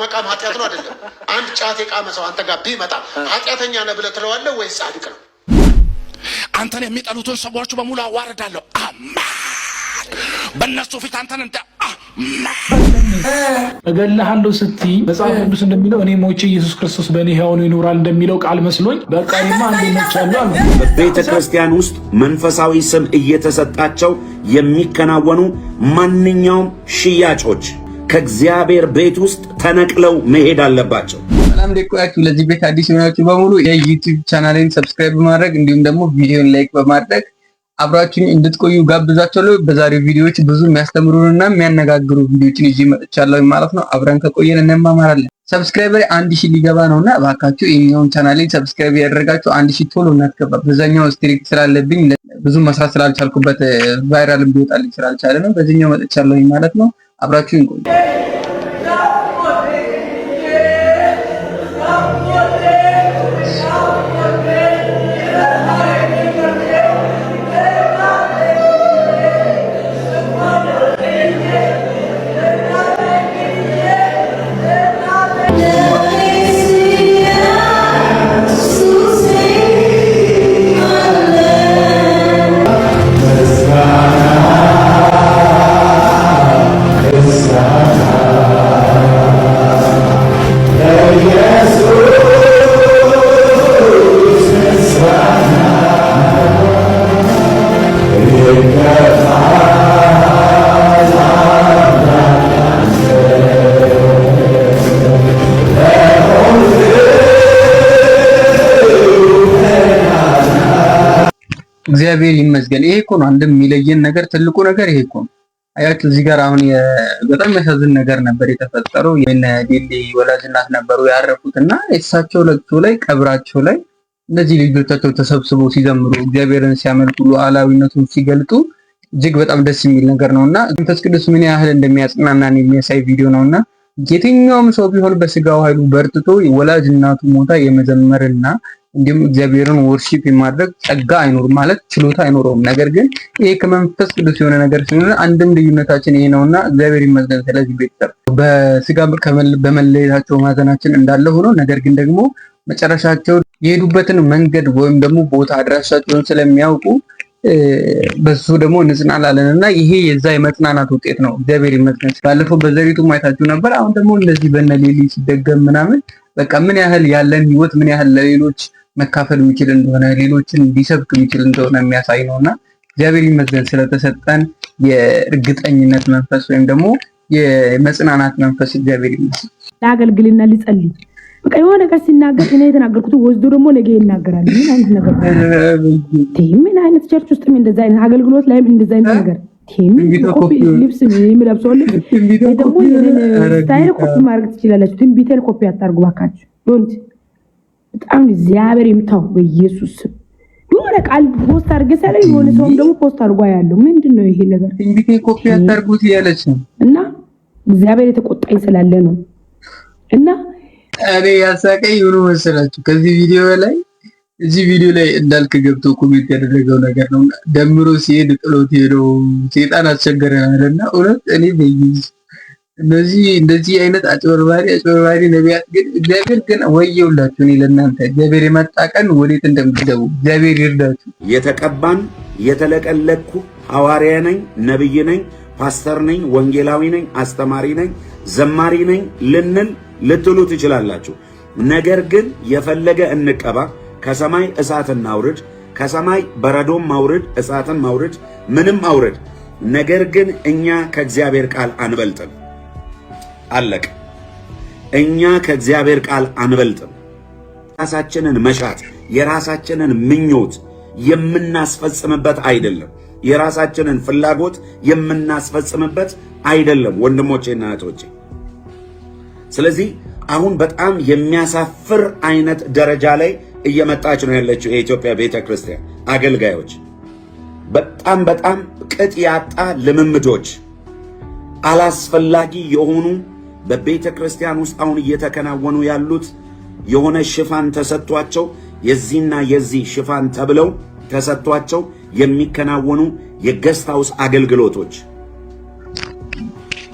መቃም ኃጢአት ነው አይደለም? አንድ ጫት የቃመ ሰው አንተ ጋር ቢመጣ ኃጢአተኛ ነህ ብለህ ትለዋለህ ወይስ ጻድቅ ነው? አንተን የሚጠሉትን ሰዎች በሙሉ አዋርዳለሁ። በእነሱ ፊት አንተን እንደ እገልሃለሁ ስትይ መጽሐፍ ቅዱስ እንደሚለው እኔ ሞቼ ኢየሱስ ክርስቶስ በእኔ ሕያው ሆኖ ይኖራል እንደሚለው ቃል መስሎኝ በቃ እኔማ አንዴ ሞቻለሁ አሉ። በቤተ ክርስቲያን ውስጥ መንፈሳዊ ስም እየተሰጣቸው የሚከናወኑ ማንኛውም ሽያጮች ከእግዚአብሔር ቤት ውስጥ ተነቅለው መሄድ አለባቸው። ሰላም ደቆያችሁ። ለዚህ ቤት አዲስ የሆናችሁ በሙሉ የዩቲዩብ ቻናሌን ሰብስክራይብ በማድረግ እንዲሁም ደግሞ ቪዲዮን ላይክ በማድረግ አብራችሁን እንድትቆዩ ጋብዛችኋለሁ። በዛሬው ቪዲዮዎች ብዙ የሚያስተምሩንና የሚያነጋግሩ ቪዲዮዎችን ይዤ መጥቻለሁ ማለት ነው። አብረን ከቆየን እንማማራለን። ሰብስክራይበር 1000 ሊገባ ነውና እባካችሁ ይሄኛውን ቻናሌን ሰብስክራይብ ያደረጋችሁ 1000 ቶሎ እናትገባ። በዛኛው ስትሪክት ስላለብኝ ብዙ መስራት ስላልቻልኩበት ቫይራል ቢወጣልኝ ስላልቻለ ነው በዚህኛው መጥቻለሁ ማለት ነው። አብራችሁን ቆዩ። እግዚአብሔር ይመስገን። ይሄ እኮ ነው አንድም የሚለየን ነገር ትልቁ ነገር ይሄ እኮ ነው። አያችሁ እዚህ ጋር አሁን በጣም የሚያሳዝን ነገር ነበር የተፈጠረው። የነ ዴሌ ወላጅ እናት ነበሩ ያረፉትና እሳቸው ለቅሶ ላይ ቀብራቸው ላይ እነዚህ ልጆቻቸው ተሰብስበው ሲዘምሩ እግዚአብሔርን ሲያመልኩ ሉዓላዊነቱን ሲገልጡ እጅግ በጣም ደስ የሚል ነገር ነውና መንፈስ ቅዱስ ምን ያህል እንደሚያጽናናን የሚያሳይ ቪዲዮ ነውና የትኛውም ሰው ቢሆን በስጋው ኃይሉ በርትቶ ወላጅ እናቱ ሞታ የመዘመርና እንዲሁም እግዚአብሔርን ወርሺፕ የማድረግ ጸጋ አይኖርም ማለት ችሎታ አይኖርም። ነገር ግን ይሄ ከመንፈስ ቅዱስ የሆነ ነገር ስለሆነ አንድም ልዩነታችን ይሄ ነውና እግዚአብሔር ይመስገን። ስለዚህ ቤተሰብ በስጋ በመለየታቸው ማዘናችን እንዳለ ሆኖ ነገር ግን ደግሞ መጨረሻቸው የሄዱበትን መንገድ ወይም ደግሞ ቦታ አድራሻቸውን ስለሚያውቁ በሱ ደግሞ እንጽናናለንና ይሄ የዛ የመጽናናት ውጤት ነው። እግዚአብሔር ይመስገን። ባለፈው በዘሪቱ ማይታችሁ ነበር። አሁን ደግሞ እንደዚህ በነሌሊ ሲደገም ምናምን በቃ ምን ያህል ያለን ህይወት ምን ያህል ለሌሎች መካፈል የሚችል እንደሆነ ሌሎችን ሊሰብክ የሚችል እንደሆነ የሚያሳይ ነውና እግዚአብሔር ይመስገን ስለተሰጠን የእርግጠኝነት መንፈስ ወይም ደግሞ የመጽናናት መንፈስ እግዚአብሔር ይመስገን። ለአገልግልና ሊጸልይ በቃ የሆነ ነገር ሲናገር እኔ የተናገርኩት ወስዶ ደግሞ ነገ ይናገራል። ምን አይነት ነገር ምን አይነት ቸርች ውስጥ ምን እንደዛ አይነት አገልግሎት ላይ እንደዛ አይነት ነገር ኮፒ ልብስ የሚለብሰው ልብስ ደግሞ ስታይል ኮፒ ማድረግ ትችላላችሁ። ትንቢቴን ኮፒ አታርጉ ባካችሁ። ዶንት በጣም እግዚአብሔር ይምታው በኢየሱስ ስም። የሆነ ቃል ፖስት አድርገህ ሰላይ የሆነ ሰውም ደግሞ ፖስት አድርጓ ያለው ምንድነው ይሄ ነገር? ትንቢቴን ኮፒ አታርጉት ያለች ነው እና እግዚአብሔር የተቆጣኝ ስላለ ነው። እና እኔ ያሳቀኝ ሆኖ መሰላችሁ ከዚህ ቪዲዮ ላይ እዚህ ቪዲዮ ላይ እንዳልክ ገብቶ ኮሜንት ያደረገው ነገር ነው። ደምሮ ሲሄድ ጥሎት ሄዶ ሰይጣን አስቸገረናልና እውነት እኔ በኢየሱስ እንደዚህ አይነት አጭበርባሪ ነቢያት ግን እግዚአብሔር ግን ወየውላችሁ። እኔ ለእናንተ እግዚአብሔር የመጣ ቀን ወዴት እንደምትገቡ እግዚአብሔር ይርዳችሁ። የተቀባን የተለቀለቅኩ ሐዋርያ ነኝ፣ ነብይ ነኝ፣ ፓስተር ነኝ፣ ወንጌላዊ ነኝ፣ አስተማሪ ነኝ፣ ዘማሪ ነኝ ልትሉ ትችላላችሁ። ነገር ግን የፈለገ እንቀባ ከሰማይ እሳትን አውርድ፣ ከሰማይ በረዶም ማውርድ፣ እሳትን ማውርድ፣ ምንም አውርድ። ነገር ግን እኛ ከእግዚአብሔር ቃል አንበልጥም። አለቅ። እኛ ከእግዚአብሔር ቃል አንበልጥም። የራሳችንን መሻት የራሳችንን ምኞት የምናስፈጽምበት አይደለም። የራሳችንን ፍላጎት የምናስፈጽምበት አይደለም ወንድሞቼና እህቶቼ። ስለዚህ አሁን በጣም የሚያሳፍር አይነት ደረጃ ላይ እየመጣች ነው ያለችው የኢትዮጵያ ቤተክርስቲያን አገልጋዮች። በጣም ቅጥ ያጣ ልምምዶች፣ አላስፈላጊ የሆኑ በቤተክርስቲያን ውስጥ አሁን እየተከናወኑ ያሉት የሆነ ሽፋን ተሰጥቷቸው የዚህና የዚህ ሽፋን ተብለው ተሰጥቷቸው የሚከናወኑ የገስት ሃውስ አገልግሎቶች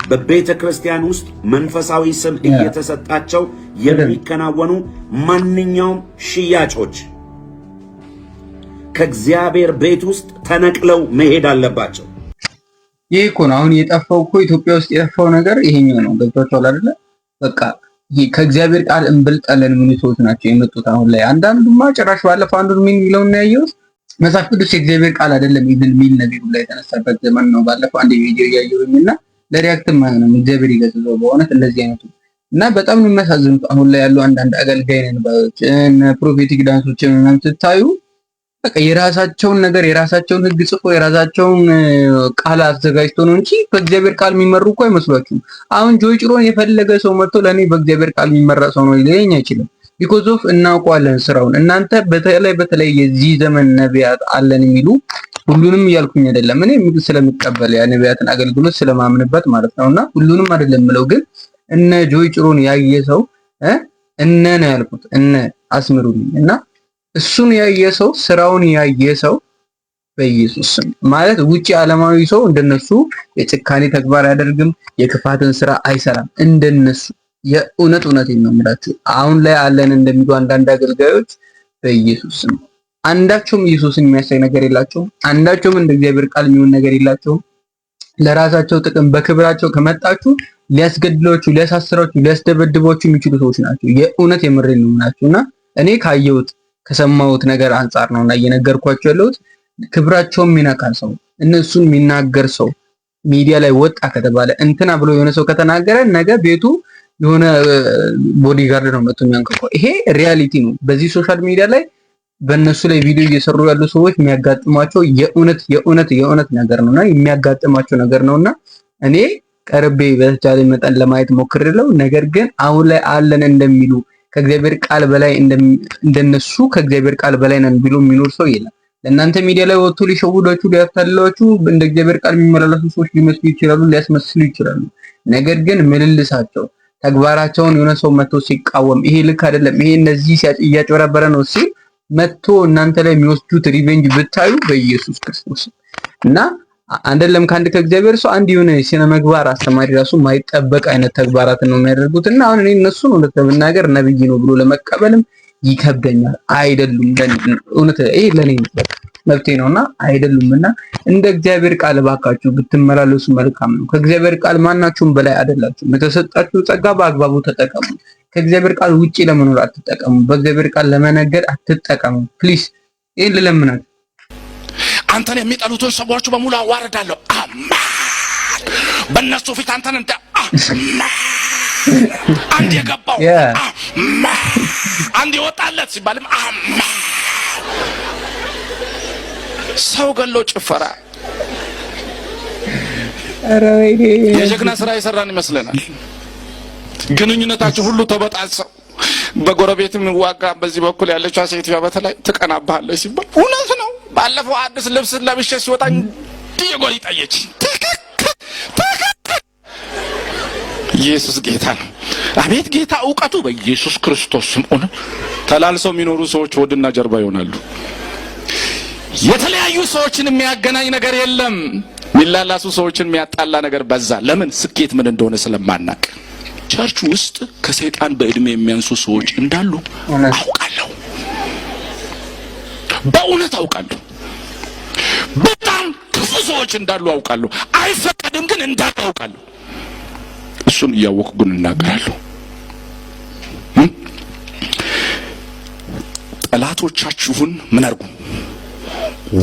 በቤተ ክርስቲያን ውስጥ መንፈሳዊ ስም እየተሰጣቸው የሚከናወኑ ማንኛውም ሽያጮች ከእግዚአብሔር ቤት ውስጥ ተነቅለው መሄድ አለባቸው። ይሄ እኮ ነው አሁን የጠፋው እኮ ኢትዮጵያ ውስጥ የጠፋው ነገር ይሄኛው ነው። ገብቷችኋል አይደለ? በቃ ይሄ ከእግዚአብሔር ቃል እንበልጣለን ምን ሰዎች ናቸው የመጡት አሁን ላይ። አንዳንዱማ ጭራሽ ባለፈው አንዱን ምን ይለውና ያየሁት መጽሐፍ ቅዱስ የእግዚአብሔር ቃል አይደለም ይልን ሚል ነብዩ ላይ የተነሳበት ዘመን ነው። ባለፈው አንድ ቪዲዮ ያየሁኝና ለሪያክት ማለት ነው እግዚአብሔር ይገስጸው በእውነት እንደዚህ አይነቱ እና በጣም ነው የሚያሳዝኑት። አሁን ላይ ያሉ አንዳንድ አገልጋይ ነን ባዮች ፕሮፌቲክ ዳንሶችን ምናምን ስታዩ በቃ የራሳቸውን ነገር የራሳቸውን ሕግ ጽፎ የራሳቸውን ቃል አዘጋጅቶ ነው እንጂ በእግዚአብሔር ቃል የሚመሩ እኮ አይመስሏችሁም። አሁን ጆይ ጭሮን የፈለገ ሰው መጥቶ ለኔ በእግዚአብሔር ቃል የሚመራ ሰው ነው ሊለኝ አይችልም። ቢኮዝ ኦፍ እናውቀዋለን ስራውን። እናንተ በተለይ የዚህ ዘመን ነቢያት አለን የሚሉ ሁሉንም እያልኩኝ አይደለም እኔ ስለምቀበል ያ ነቢያትን አገልግሎት ስለማምንበት ማለት ነውና ሁሉንም አይደለም ምለው ግን እነ ጆይ ጭሮን ያየ ሰው እነ ነው ያልኩት እነ አስምሩልኝ እና እሱን ያየ ሰው ስራውን ያየ ሰው በኢየሱስ ስም ማለት ውጪ ዓለማዊ ሰው እንደነሱ የጭካኔ ተግባር አያደርግም፣ የክፋትን ስራ አይሰራም እንደነሱ። የእውነት ነው የምላችሁ አሁን ላይ አለን እንደሚሉ አንዳንድ አገልጋዮች በኢየሱስ ስም አንዳቸውም ኢየሱስን የሚያሳይ ነገር የላቸውም። አንዳቸውም እንደ እግዚአብሔር ቃል የሚሆን ነገር የላቸውም። ለራሳቸው ጥቅም በክብራቸው ከመጣችሁ ሊያስገድሏችሁ፣ ሊያሳስራችሁ፣ ሊያስደበድቧችሁ የሚችሉ ሰዎች ናቸው። የእውነት የምሬን ነው ናቸውና እኔ ካየሁት ከሰማሁት ነገር አንፃር ነውና እየነገርኳቸው ያለሁት ክብራቸውን የሚነካል ሰው እነሱን የሚናገር ሰው ሚዲያ ላይ ወጣ ከተባለ እንትና ብሎ የሆነ ሰው ከተናገረ ነገ ቤቱ የሆነ ቦዲጋርድ ነው መጥቶ የሚያንቀው። ይሄ ሪያሊቲ ነው። በዚህ ሶሻል ሚዲያ ላይ በእነሱ ላይ ቪዲዮ እየሰሩ ያሉ ሰዎች የሚያጋጥሟቸው የእውነት ነገር ነውና የሚያጋጥማቸው ነገር ነውና እኔ ቀርቤ በተቻለ መጠን ለማየት ሞክሬለሁ። ነገር ግን አሁን ላይ አለን እንደሚሉ ከእግዚአብሔር ቃል በላይ እንደነሱ ከእግዚአብሔር ቃል በላይ ነን ብሎ የሚኖር ሰው የለም። ለእናንተ ሚዲያ ላይ ወጥቶ ሊሸውዳችሁ ሊያታልላችሁ እንደ እግዚአብሔር ቃል የሚመላለሱ ሰዎች ሊመስሉ ይችላሉ፣ ሊያስመስሉ ይችላሉ። ነገር ግን ምልልሳቸው ተግባራቸውን የሆነ ሰው መጥቶ ሲቃወም ይሄ ልክ አይደለም፣ ይሄ እነዚህ እያጭበረበረ ነው ሲል መጥቶ እናንተ ላይ የሚወስዱት ሪቬንጅ ብታዩ በኢየሱስ ክርስቶስ እና አይደለም ከአንድ ከእግዚአብሔር ሰው አንድ የሆነ ስነ ምግባር አስተማሪ ራሱ ማይጠበቅ አይነት ተግባራትን ነው የሚያደርጉት። እና አሁን እኔ እነሱን እውነት ለመናገር ነብይ ነው ብሎ ለመቀበልም ይከብደኛል። አይደሉም እውነት ይሄ ለኔ መብቴ ነውና አይደሉምና እንደ እግዚአብሔር ቃል ባካችሁ ብትመላለሱ መልካም ነው። ከእግዚአብሔር ቃል ማናችሁም በላይ አይደላችሁም። የተሰጣችሁ ጸጋ በአግባቡ ተጠቀሙ። ከእግዚአብሔር ቃል ውጪ ለመኖር አትጠቀሙ። በእግዚአብሔር ቃል ለመነገድ አትጠቀሙ። ፕሊዝ ይሄን ልለምናችሁ። አንተን የሚጠሉትን ሰዎች በሙሉ አዋርዳለሁ። አሜን። በእነሱ ፊት አንተን እንደ አንድ የገባው አንድ የወጣለት ሲባልም ሰው ገሎ ጭፈራ የጀግና ስራ የሰራን ይመስለናል። ግንኙነታችን ሁሉ ተበጣሰው በጎረቤትም ዋጋ በዚህ በኩል ያለችው ሴትዋ በተለይ ትቀናባለች ሲባል እውነት ነው። ባለፈው አዲስ ልብስ ለብሼ ሲወጣ እንዲህ ጎል ይጣየች። ኢየሱስ ጌታ ነው። አቤት ጌታ እውቀቱ በኢየሱስ ክርስቶስ ስም ሆነ። ተላልሰው የሚኖሩ ሰዎች ወድና ጀርባ ይሆናሉ። የተለያዩ ሰዎችን የሚያገናኝ ነገር የለም። ሚላላሱ ሰዎችን የሚያጣላ ነገር በዛ። ለምን? ስኬት ምን እንደሆነ ስለማናቅ። ቸርች ውስጥ ከሰይጣን በእድሜ የሚያንሱ ሰዎች እንዳሉ አውቃለሁ። በእውነት አውቃለሁ። በጣም ክፉ ሰዎች እንዳሉ አውቃለሁ። አይፈቀድም ግን እንዳሉ አውቃለሁ። እሱን እያወቅሁ ግን እናገራለሁ። ጠላቶቻችሁን ምን አድርጉ?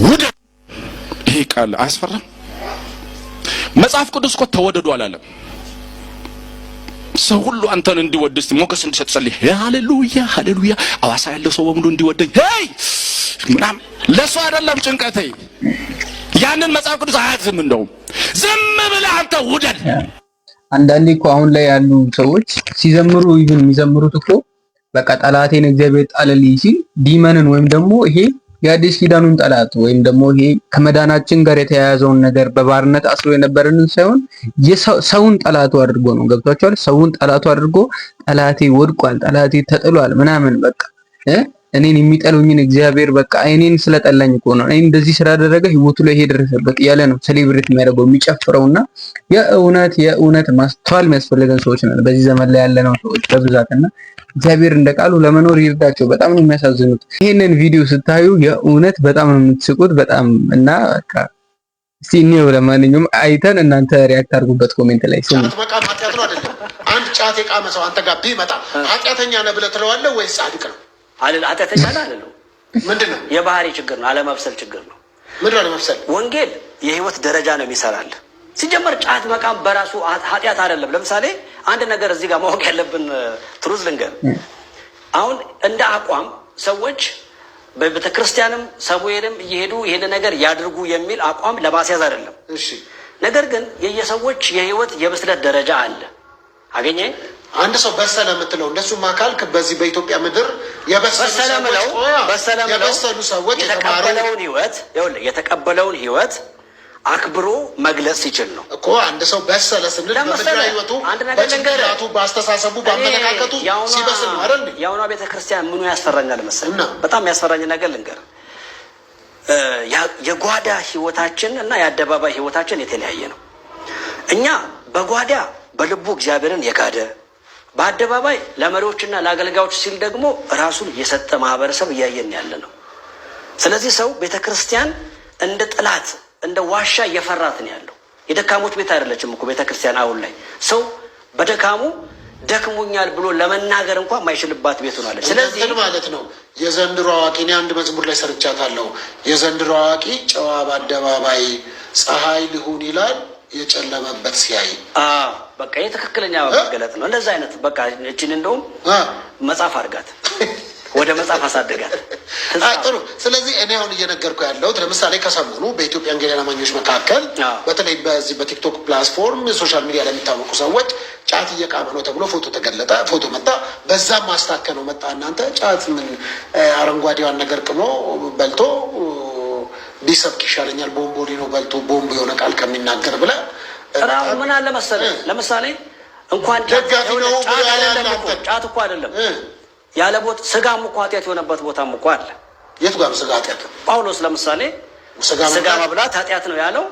ውደዱ። ይሄ ቃል አያስፈራም? መጽሐፍ ቅዱስ እኮ ተወደዱ አላለም። ሰው ሁሉ አንተን እንዲወድ እስቲ ሞገስ እንዲሰጥ ጸልይ። ሃሌሉያ ሃሌሉያ። አዋሳ ያለው ሰው በሙሉ እንዲወደኝ ሄይ ምናምን ለሰው አይደለም ጭንቀቴ። ያንን መጽሐፍ ቅዱስ አያዝም። እንደውም ዝም ብለህ አንተ ውደድ። አንዳንዴ እኮ አሁን ላይ ያሉ ሰዎች ሲዘምሩ ይሁን የሚዘምሩት እኮ በቃ ጠላቴን እግዚአብሔር ጣለልኝ ሲል ዲመንን ወይም ደግሞ ይሄ የአዲስ ኪዳኑን ጠላት ወይም ደግሞ ይሄ ከመዳናችን ጋር የተያያዘውን ነገር በባርነት አስሮ የነበረንን ሳይሆን ሰውን ጠላቱ አድርጎ ነው። ገብቷቸዋል። ሰውን ጠላቱ አድርጎ ጠላቴ ወድቋል፣ ጠላቴ ተጥሏል ምናምን በቃ እኔን የሚጠሉኝን እግዚአብሔር በቃ እኔን ስለጠላኝ እኮ ነው እኔን እንደዚህ ስላደረገ ህይወቱ ላይ ይሄ ደረሰበት እያለ ነው ሴሌብሬት የሚያደርገው የሚጨፍረውና የእውነት ማስተዋል የሚያስፈልገን ሰዎች ነን በዚህ ዘመን ላይ ያለነው ሰዎች በብዛትና እግዚአብሔር እንደ ቃሉ ለመኖር ይርዳቸው። በጣም ነው የሚያሳዝኑት። ይሄንን ቪዲዮ ስታዩ የእውነት በጣም ነው የምትስቁት በጣም እና በቃ እስቲ ነው ለማንኛውም አይተን እናንተ ሪአክት አድርጉበት ኮሜንት ላይ ስሙ። በቃ ኃጢአት ነው አይደለም? አንድ ጫት የቃመ ሰው አንተ ጋር ቢመጣ ኃጢአተኛ ነህ ብለህ ትለዋለህ ወይስ ጻድቅ ነው? ኃጢአተኛ ነህ አይደለም? ምንድነው? የባህሪ ችግር ነው፣ አለመብሰል ችግር ነው። ምንድነው አለመብሰል? ወንጌል የህይወት ደረጃ ነው የሚሰራልህ። ሲጀመር ጫት መቃም በራሱ ኃጢአት አይደለም። ለምሳሌ አንድ ነገር እዚህ ጋር ማወቅ ያለብን ትሩዝ ልንገር። አሁን እንደ አቋም ሰዎች በቤተ ክርስቲያንም ሰሙኤልም እየሄዱ ይሄን ነገር ያድርጉ የሚል አቋም ለማስያዝ አይደለም። እሺ፣ ነገር ግን የየሰዎች የህይወት የብስለት ደረጃ አለ። አገኘ አንድ ሰው በሰለ የምትለው እንደሱም አካል በዚህ በኢትዮጵያ ምድር የበሰሉ ሰዎች የተቀበለውን ህይወት አክብሮ መግለጽ ሲችል ነው እኮ። አንድ ሰው በሰለ ስንል በምድራዊ ህይወቱ በጭንቅላቱ በአስተሳሰቡ በአመለካከቱ ሲበስል ነው አይደል? የአሁኗ ቤተክርስቲያን ምኑ ያስፈራኛል መሰለኝ? በጣም ያስፈራኝ ነገር ልንገር። የጓዳ ህይወታችን እና የአደባባይ ህይወታችን የተለያየ ነው። እኛ በጓዳ በልቡ እግዚአብሔርን የጋደ በአደባባይ ለመሪዎችና ለአገልጋዮች ሲል ደግሞ ራሱን የሰጠ ማህበረሰብ እያየን ያለ ነው። ስለዚህ ሰው ቤተክርስቲያን እንደ ጥላት እንደ ዋሻ እየፈራት ነው ያለው። የደካሞች ቤት አይደለችም እኮ ቤተክርስቲያን። አሁን ላይ ሰው በደካሙ ደክሞኛል ብሎ ለመናገር እንኳን የማይችልባት ቤት ሆናለች። ስለዚህ ማለት ነው የዘንድሮ አዋቂ እኔ አንድ መዝሙር ላይ ሰርቻታለሁ። የዘንድሮ አዋቂ ጨዋ በአደባባይ ፀሐይ ሊሆን ይላል የጨለመበት ሲያይ። በቃ ይህ ትክክለኛ መገለጥ ነው። እንደዛ አይነት በቃ እችን እንደውም መጽሐፍ አድርጋት ወደ መጽሐፍ አሳደጋት። ጥሩ። ስለዚህ እኔ አሁን እየነገርኩ ያለሁት ለምሳሌ ከሰሞኑ በኢትዮጵያ ወንጌላውያን አማኞች መካከል በተለይ በዚህ በቲክቶክ ፕላትፎርም ሶሻል ሚዲያ ላይ የሚታወቁ ሰዎች ጫት እየቃመ ነው ተብሎ ፎቶ ተገለጠ፣ ፎቶ መጣ። በዛም ማስታከነው መጣ። እናንተ ጫት ምን አረንጓዴዋን ነገር ቅሞ በልቶ ቢሰብክ ይሻለኛል ቦምቦሊኖ በልቶ ቦምብ የሆነ ቃል ከሚናገር ብለህ ምን አለ መሰለህ፣ ለምሳሌ እንኳን ደጋፊ ነው ጫት እኮ አይደለም ያለ ቦት ስጋም እኮ ኃጢአት የሆነበት ቦታም እኮ አለ። የቱ ጋር ስጋ ኃጢአት? ጳውሎስ ለምሳሌ ስጋ መብላት ኃጢአት ነው ያለው።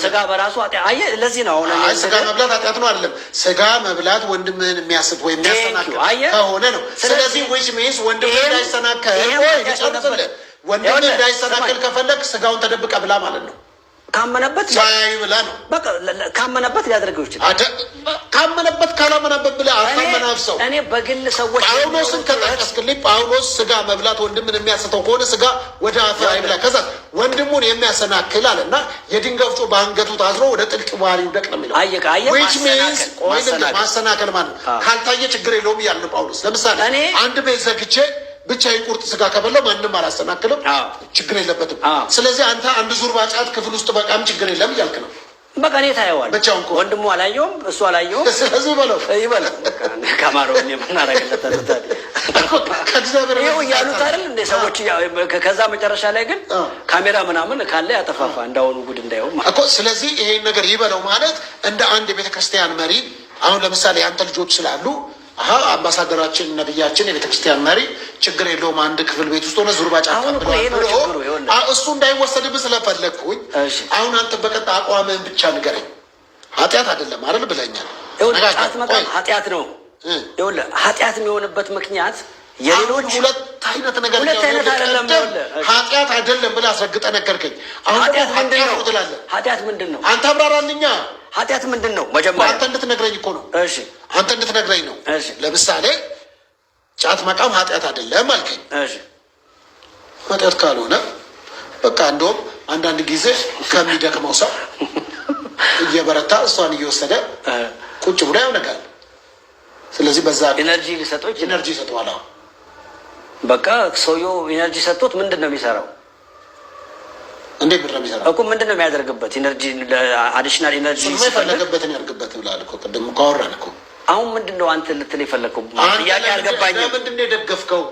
ስጋ በራሱ ኃጢአት። አየህ፣ ለዚህ ነው አሁን ስጋ መብላት ኃጢአት ነው አይደለም። ስጋ መብላት ወንድምህን የሚያስት ወይም የሚያሰናክል ከሆነ ነው። ስለዚህ which means ወንድምህ እንዳይሰናከል ወንድምህ እንዳይሰናከል ከፈለግ ስጋውን ተደብቀ ብላ ማለት ነው። ካመነበት ብላ ነው። በቃ ካመነበት ሊያደርገው ይችላል። ካመነበት ካላመነበት ብለህ አታመናፍሰው። እኔ በግል ሰዎች ጳውሎስን ከጠቀስክልኝ ጳውሎስ ስጋ መብላት ወንድምን የሚያስተው ከሆነ ስጋ ወደ አፈር አይብላ፣ ከዛ ወንድሙን የሚያሰናክል አለ እና የድንጋይ ወፍጮ በአንገቱ ታስሮ ወደ ጥልቅ ባህር ይውደቅ ነው የሚለው። which means ማሰናከል ማለት ነው። ካልታየ ችግር የለውም እያለ ጳውሎስ። ለምሳሌ አንድ ቤት ዘግቼ ብቻዬን ቁርጥ ስጋ ከበላው ማንም አላሰናክልም፣ ችግር የለበትም። ስለዚህ አንተ አንድ ዙርባ ጫት ክፍል ውስጥ በቃም ችግር የለም እያልክ ነው። በቃ እኔ ታየዋለህ ብቻውን እኮ ወንድሙ አላየውም፣ እሱ አላየውም። ስለዚህ ይበለው ከማረው የምናረግለት ከእግዚአብሔር ይኸው እያሉት አይደል እንደ ሰዎች። ከዛ መጨረሻ ላይ ግን ካሜራ ምናምን ካለ ያጠፋፋ እንዳሁኑ ጉድ እንዳይሆን እኮ። ስለዚህ ይሄን ነገር ይበለው ማለት እንደ አንድ የቤተክርስቲያን መሪ አሁን ለምሳሌ አንተ ልጆች ስላሉ አምባሳደራችን ነብያችን የቤተክርስቲያን መሪ ችግር የለውም አንድ ክፍል ቤት ውስጥ ሆነ ዙርባ ጫት እሱ እንዳይወሰድብህ ስለፈለግኩኝ አሁን አንተ በቀጥታ አቋምህን ብቻ ንገረኝ። ኃጢአት አይደለም አይደል ብለኛል። ጫት መቃም ኃጢአት ነው። ይኸውልህ ኃጢአት የሚሆንበት ምክንያት የሌሎች ሁለት አይነት ነገር አይደለም። ኃጢአት አይደለም ብለህ አስረግጠህ ነገርከኝ። አሁን ኃጢአት ትላለህ። ኃጢአት ምንድን ነው? አንተ አብራራልኛ። ኃጢአት ምንድን ነው? መጀመሪያ አንተ እንድትነግረኝ እኮ ነው። እሺ አንተ እንድትነግረኝ ነው። ለምሳሌ ጫት መቃም ኃጢአት አይደለም አልከኝ። እሺ ኃጢአት ካልሆነ በቃ እንደውም አንዳንድ ጊዜ ከሚደክመው ሰው እየበረታ እሷን እየወሰደ ቁጭ ብሎ ያውነጋል። ስለዚህ በዛ ኢነርጂ ሊሰጠው ኢነርጂ ይሰጠዋል። በቃ ሰውየው ኢነርጂ ሰጥቶት ምንድን ነው የሚሰራው? እንዴት ብር የሚሰራው እኮ ምንድን ነው የሚያደርግበት? ኢነርጂ አዲሽናል ኢነርጂ የፈለገበትን ያደርግበት ብላል እኮ ቅድም እኮ አወራን እኮ። አሁን ምንድን ነው አንተ ልትል የፈለግከው? ጥያቄ አልገባኝም። ምንድን ነው የደገፍከው?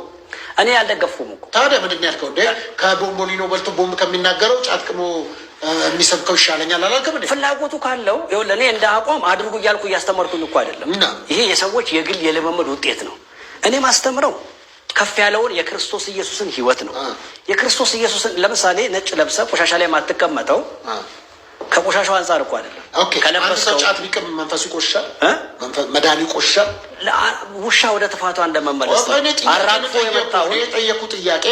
እኔ አልደገፍኩም እኮ። ታዲያ ምንድን ነው ያልከው? እንደ ከቦምቦሊኖ በልቶ ቦምብ ከሚናገረው ጫት ቅሞ የሚሰብከው ይሻለኛል አላልክም? ፍላጎቱ ካለው ይኸውልህ፣ እኔ እንደ አቋም አድርጉ እያልኩ እያስተማርኩኝ እኮ አይደለም። ይሄ የሰዎች የግል የልምምድ ውጤት ነው። እኔ ማስተምረው ከፍ ያለውን የክርስቶስ ኢየሱስን ህይወት ነው። የክርስቶስ ኢየሱስን ለምሳሌ ነጭ ለብሰ ቆሻሻ ላይ ማትቀመጠው ከቆሻሻው አንፃር እኮ አይደለም። ከለበሰው ጫት ቢቀም መንፈሱ ይቆሻል፣ መዳን ይቆሻል። ውሻ ወደ ጥፋቷ እንደመመለስ አራግፎ የመጣው የጠየቁ ጥያቄ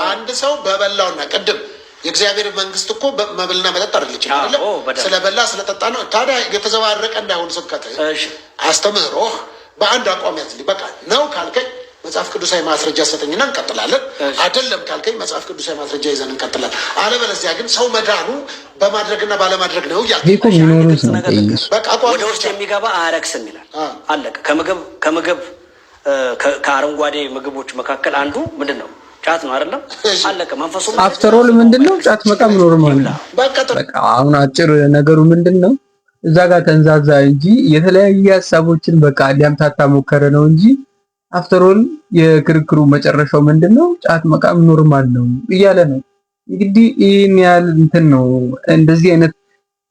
አንድ ሰው በበላውና ቅድም የእግዚአብሔር መንግስት እኮ መብልና መጠጥ አይደለች አይደለም። ስለበላ ስለጠጣ ነው። ታዲያ የተዘባረቀ እንዳይሆን ስብከት አስተምህሮህ በአንድ አቋም ያዝልኝ። በቃ ነው ካልከኝ መጽሐፍ ቅዱሳዊ ማስረጃ ሰጠኝና እንቀጥላለን። አይደለም ካልከኝ መጽሐፍ ቅዱሳዊ ማስረጃ ይዘን እንቀጥላለን። አለበለዚያ ግን ሰው መዳኑ በማድረግና ባለማድረግ ነው ወደ ውስጥ የሚገባ አያረክስም ይላል። አለቀ። ከምግብ ከአረንጓዴ ምግቦች መካከል አንዱ ምንድን ነው? ጫት ነው አይደለም? አለቀ። መንፈሱ አፍተሮል ምንድነው? ጫት መቃም ኖርማል ነው። በቃ አሁን አጭር ነገሩ ምንድነው? እዛ ጋር ተንዛዛ እንጂ የተለያየ ሀሳቦችን በቃ ሊያምታታ ሞከረ ነው እንጂ አፍተሮል የክርክሩ መጨረሻው ምንድነው? ጫት መቃም ኖርማል ነው እያለ ነው። እንግዲህ ይሄን ያህል እንትን ነው። እንደዚህ አይነት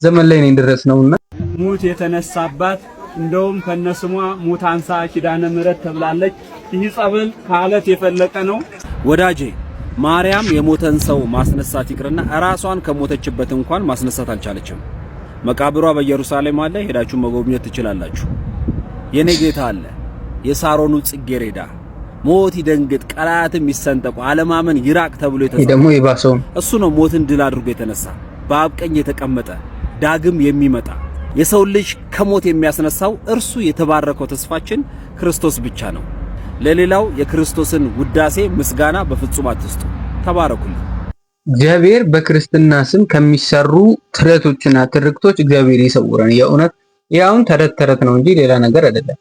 ዘመን ላይ ነው እንደረስነውና ሙት የተነሳባት እንደውም ከነስሟ ሙት አንሳ ኪዳነ ምሕረት ተብላለች። ይህ ጸበል ከአለት የፈለቀ ነው። ወዳጄ ማርያም የሞተን ሰው ማስነሳት ይቅርና ራሷን ከሞተችበት እንኳን ማስነሳት አልቻለችም። መቃብሯ በኢየሩሳሌም አለ፣ ሄዳችሁ መጎብኘት ትችላላችሁ። የኔ ጌታ አለ፣ የሳሮኑ ጽጌረዳ። ሞት ይደንግጥ ቀላያትም ይሰንጠቁ አለማመን ይራቅ ተብሎ ደግሞ ይባሰው እሱ ነው ሞትን ድል አድርጎ የተነሳ በአብ ቀኝ የተቀመጠ ዳግም የሚመጣ የሰው ልጅ ከሞት የሚያስነሳው እርሱ የተባረከው ተስፋችን ክርስቶስ ብቻ ነው። ለሌላው የክርስቶስን ውዳሴ ምስጋና በፍጹም አትስጡ። ተባረኩልኝ። እግዚአብሔር በክርስትና ስም ከሚሰሩ ትረቶችና ትርክቶች እግዚአብሔር ይሰውረን። የእውነት ያውን ተረት ነው እንጂ ሌላ ነገር አይደለም።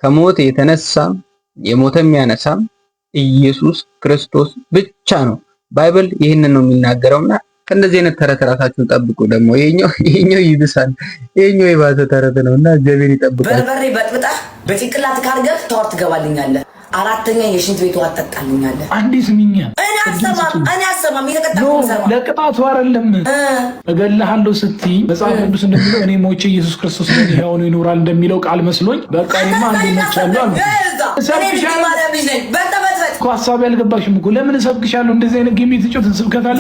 ከሞት የተነሳም የሞተ የሚያነሳም ኢየሱስ ክርስቶስ ብቻ ነው። ባይብል ይህንን ነው የሚናገረውና ከእንደዚህ አይነት ተረት ራሳችሁን ጠብቁ። ደግሞ ይሄኛው ይብሳል፣ ይሄኛው የባሰ ተረት ነውና እግዚአብሔር ይጠብቃል። በርበሬ በጥብጣ በጭንቅላት ካርገህ ታወር ትገባልኛለህ። አራተኛ የሽንት ቤቱ አጠጣልኛለህ። አንዲስ ሚኛ እኔ አሰማም የተቀጣው ለቅጣቱ አይደለም እገልሃለሁ ስትይ መጽሐፍ ቅዱስ እንደሚለው እኔ ሞቼ ኢየሱስ ክርስቶስ ነው ሕያው ነው ይኖራል እንደሚለው ቃል መስሎኝ በቃ እኔማ አንዴ ሞቻለሁ አልኩ። እኮ ሀሳብ ያልገባሽም እኮ ለምን እሰብክሻለሁ? እንደዚህ አይነት ጌም የተጫወትን ስብከት አለ።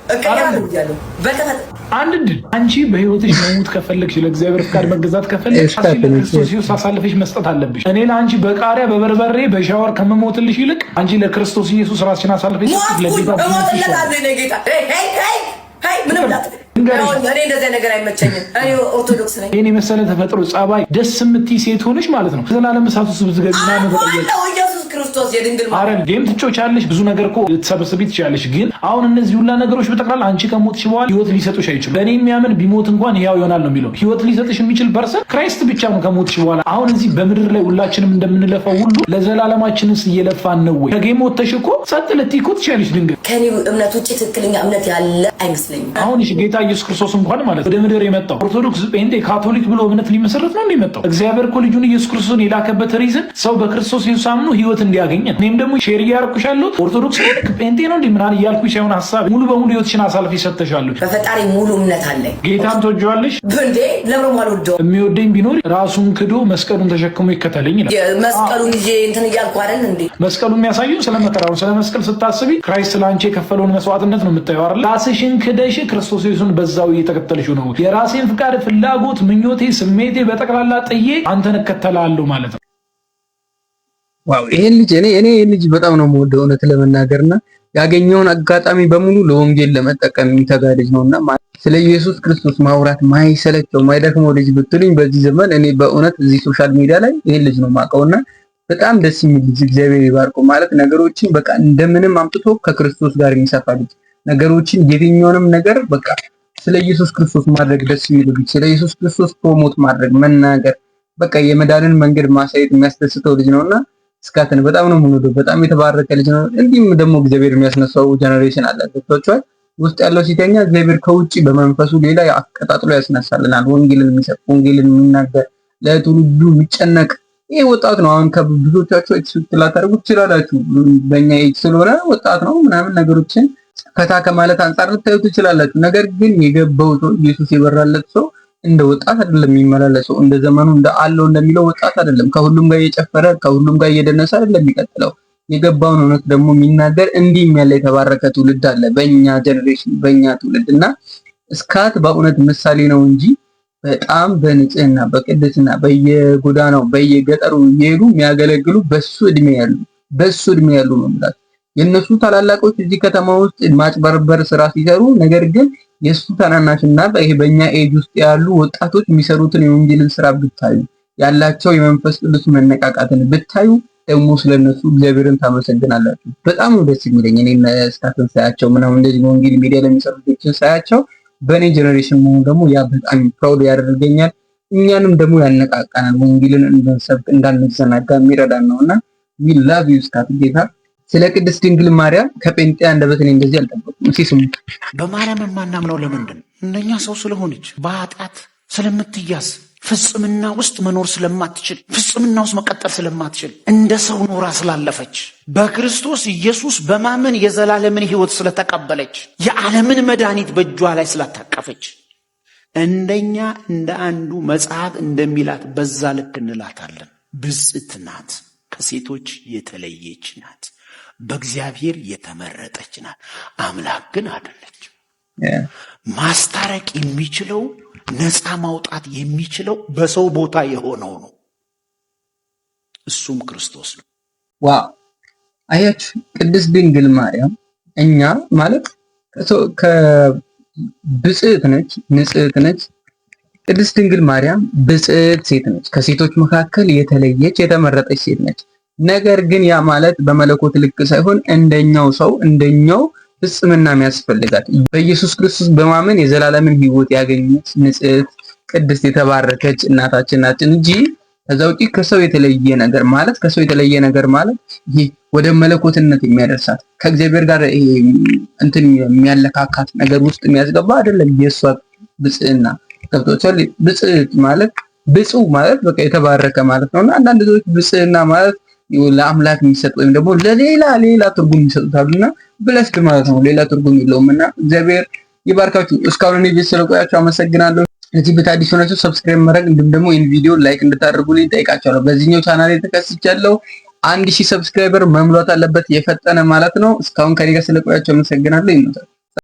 አንድ ድል አንቺ በህይወትሽ መሞት ከፈለግሽ ለእግዚአብሔር ፍቃድ መገዛት ከፈለግሽ ክርስቶስ ኢየሱስ አሳልፈሽ መስጠት አለብሽ። እኔ ለአንቺ በቃሪያ በበርበሬ በሻወር ከመሞትልሽ ይልቅ አንቺ ለክርስቶስ ኢየሱስ ራስሽን አሳልፈሽ ለጌታ እኔ መሰለ ተፈጥሮ ጸባይ ደስ የምትይ ሴት ሆነሽ ማለት ነው ዘላለም እሳት ውስጥ ብትገቢና ነው ክርስቶስ የድንግል ማርያም ጌም ትጮቻለሽ። ብዙ ነገር እኮ ልትሰበስቢ ትችላለሽ። ግን አሁን እነዚህ ሁላ ነገሮች በጠቅላላ አንቺ ከሞትሽ በኋላ ህይወት ሊሰጡሽ አይችሉም። በእኔ የሚያምን ቢሞት እንኳን ሕያው ይሆናል ነው የሚለው። ህይወት ሊሰጥሽ የሚችል ፐርሰን ክራይስት ብቻ ነው ከሞትሽ በኋላ። አሁን እዚህ በምድር ላይ ሁላችንም እንደምንለፋው ሁሉ ለዘላለማችንስ እየለፋን ነው ወይ? ከጌም ወጥተሽ እኮ ጸጥ ልትይ እኮ ትችላለሽ። ድንገት ከኔ እምነት ውጪ ትክክለኛ እምነት ያለ አይመስለኝም። አሁን እሺ ጌታ ኢየሱስ ክርስቶስ እንኳን ማለት ወደ ምድር የመጣው ኦርቶዶክስ፣ ጴንጤ፣ ካቶሊክ ብሎ እምነት ሊመሰረት ነው እንደመጣው እግዚአብሔር እኮ ልጁን ኢየሱስ ክርስቶስን የላከበት ሪዝን ሰው በክርስቶስ ኢየሱስ አምኖ ህይወት እንዲያገኝ ነው። እኔም ደግሞ ሼር እያደረኩሻለሁ ኦርቶዶክስ ልክ ጴንጤ ነው እንዴ ምናምን እያልኩሽ ሳይሆን ሀሳብ ሙሉ በሙሉ ህይወትሽን አሳልፈሽ ሰጥተሻለሁ። በፈጣሪ ሙሉ እምነት አለኝ። ጌታን ትወጂዋለሽ እንዴ? ለምን ማልወደው? የሚወደኝ ቢኖር ራሱን ክዶ መስቀሉን ተሸክሞ ይከተለኝ ይላል። መስቀሉን ይዤ እንትን እያልኩ አይደል እንዴ? መስቀሉ የሚያሳየው ስለመከራው ስለ መስቀል ስታስቢ ክራይስት ለአንቺ የከፈለውን መስዋዕትነት ነው የምታየው አይደል? ራስሽን ክደሽ ክርስቶስ ኢየሱስን በዛው እየተከተልሽው ነው። የራሴን ፍቃድ፣ ፍላጎት፣ ምኞቴ፣ ስሜቴ በጠቅላላ ጥዬ አንተን እከተላለሁ ማለት ነው። ዋው ይሄን ልጅ እኔ ልጅ በጣም ነው የምወደው እውነት ለመናገርና ያገኘውን አጋጣሚ በሙሉ ለወንጌል ለመጠቀም የሚተጋ ልጅ ነውና ስለ ኢየሱስ ክርስቶስ ማውራት ማይሰለቸው ማይደክመው ልጅ ብትሉኝ በዚህ ዘመን እኔ በእውነት እዚህ ሶሻል ሚዲያ ላይ ይሄን ልጅ ነው ማቀውና በጣም ደስ የሚል ልጅ እግዚአብሔር ይባርከው። ማለት ነገሮችን በቃ እንደምንም አምጥቶ ከክርስቶስ ጋር የሚሰፋ ልጅ ነገሮችን የትኛውንም ነገር በቃ ስለ ኢየሱስ ክርስቶስ ማድረግ ደስ የሚል ልጅ ስለ ኢየሱስ ክርስቶስ ፕሮሞት ማድረግ መናገር በቃ የመዳንን መንገድ ማሳየት የሚያስደስተው ልጅ ነውና እስካተን በጣም ነው የምንወደው። በጣም የተባረከ ልጅ ነው። እንዲህም ደግሞ እግዚአብሔር የሚያስነሳው ጀነሬሽን አለ። ገብቷችኋል? ውስጥ ያለው ሲተኛ እግዚአብሔር ከውጪ በመንፈሱ ሌላ አቀጣጥሎ ያስነሳልናል። ወንጌልን የሚሰብክ ወንጌልን የሚናገር ለትውልዱ የሚጨነቅ ይሄ ወጣት ነው። አሁን ከብዙዎቻችሁ ኤክስፔክት ላታደርጉ ትችላላችሁ። በእኛ ኤጅ ስለሆነ ወጣት ነው ምናምን ነገሮችን ፈታ ከማለት አንጻር ልታዩ ትችላላችሁ። ነገር ግን የገባው ሰው ኢየሱስ የበራለት ሰው እንደ ወጣት አይደለም የሚመላለሰው። እንደ ዘመኑ እንደ አለው እንደሚለው ወጣት አይደለም። ከሁሉም ጋር እየጨፈረ ከሁሉም ጋር እየደነሰ አይደለም የሚቀጥለው። የገባውን እውነት ደግሞ የሚናገር እንዲህ ያለ የተባረከ ትውልድ አለ በእኛ ጀነሬሽን በእኛ ትውልድና እስካት በእውነት ምሳሌ ነው እንጂ በጣም በንጽህና በቅድስና በየጎዳናው በየገጠሩ እየሄዱ የሚያገለግሉ በሱ እድሜ ያሉ ነው ማለት የነሱ ታላላቆች እዚህ ከተማ ውስጥ ማጭበርበር ስራ ሲሰሩ ነገር ግን የሱ ታናናሽና በእኛ ኤጅ ውስጥ ያሉ ወጣቶች የሚሰሩትን የወንጌልን ስራ ብታዩ ያላቸው የመንፈስ ቅዱስ መነቃቃትን ብታዩ ደግሞ ስለነሱ እግዚአብሔርን ታመሰግናላችሁ። በጣም ነው ደስ የሚለኝ እኔ እስካትን ሳያቸው ምናምን እንደዚህ ወንጌል ሚዲያ ለሚሰሩት ሳያቸው በኔ ጀነሬሽን መሆኑ ደግሞ ያ በጣም ፕራውድ ያደርገኛል። እኛንም ደግሞ ያነቃቃናል ወንጌልን እንድንሰብክ እንዳንዘናጋ የሚረዳን ነውና we love you እስካት ጌታ። ስለ ቅድስት ድንግል ማርያም ከጴንጤ አንደበት እኔ እንደዚህ አልጠበቅኩም። እስኪ ስሙ። በማርያም የማናምነው ለምንድን እንደኛ ሰው ስለሆነች በኃጢአት ስለምትያዝ ፍጽምና ውስጥ መኖር ስለማትችል ፍጽምና ውስጥ መቀጠል ስለማትችል እንደ ሰው ኖራ ስላለፈች በክርስቶስ ኢየሱስ በማመን የዘላለምን ሕይወት ስለተቀበለች የዓለምን መድኃኒት በእጇ ላይ ስላታቀፈች እንደኛ እንደ አንዱ መጽሐፍ እንደሚላት በዛ ልክ እንላታለን። ብፅዕት ናት፣ ከሴቶች የተለየች ናት፣ በእግዚአብሔር የተመረጠች ናት። አምላክ ግን አይደለች። ማስታረቅ የሚችለው ነፃ ማውጣት የሚችለው በሰው ቦታ የሆነው ነው፣ እሱም ክርስቶስ ነው። ዋው አያችሁ፣ ቅድስት ድንግል ማርያም እኛ ማለት ብፅዕት ነች፣ ንጽሕት ነች። ቅድስት ድንግል ማርያም ብፅዕት ሴት ነች፣ ከሴቶች መካከል የተለየች የተመረጠች ሴት ነች። ነገር ግን ያ ማለት በመለኮት ልክ ሳይሆን እንደኛው ሰው እንደኛው ፍጽምና የሚያስፈልጋት በኢየሱስ ክርስቶስ በማመን የዘላለምን ሕይወት ያገኘች ንጽሕት ቅድስት የተባረከች እናታችን ናት እንጂ ከዛ ውጪ ከሰው የተለየ ነገር ማለት ይሄ ወደ መለኮትነት የሚያደርሳት ከእግዚአብሔር ጋር እንትን የሚያለካካት ነገር ውስጥ የሚያስገባ አይደለም። የሷ ብጽዕና ገብቶቻል። ብጽዕት ማለት ብፁዕ ማለት በቃ የተባረከ ማለት ነውና አንዳንድ ሰዎች ብጽዕና ማለት ለአምላክ የሚሰጥ ወይም ደግሞ ለሌላ ትርጉም ይሰጡታልና ብለስድ ማለት ነው። ሌላ ትርጉም የለውምና እግዚአብሔር ይባርካችሁ። እስካሁን እኔ ቤት ስለቆያችሁ አመሰግናለሁ። እዚህ ቤት አዲስ ሆናችሁ ሰብስክራይብ ማድረግ እንዲሁም ደግሞ ይህን ቪዲዮ ላይክ እንድታደርጉልኝ ጠይቃችኋለሁ። በዚህኛው ቻናል ተከስቻለሁ። 1000 ሰብስክራይበር መምሏት አለበት የፈጠነ ማለት ነው። እስካሁን ከኔ ጋር ስለቆያችሁ አመሰግናለሁ። ይመጣል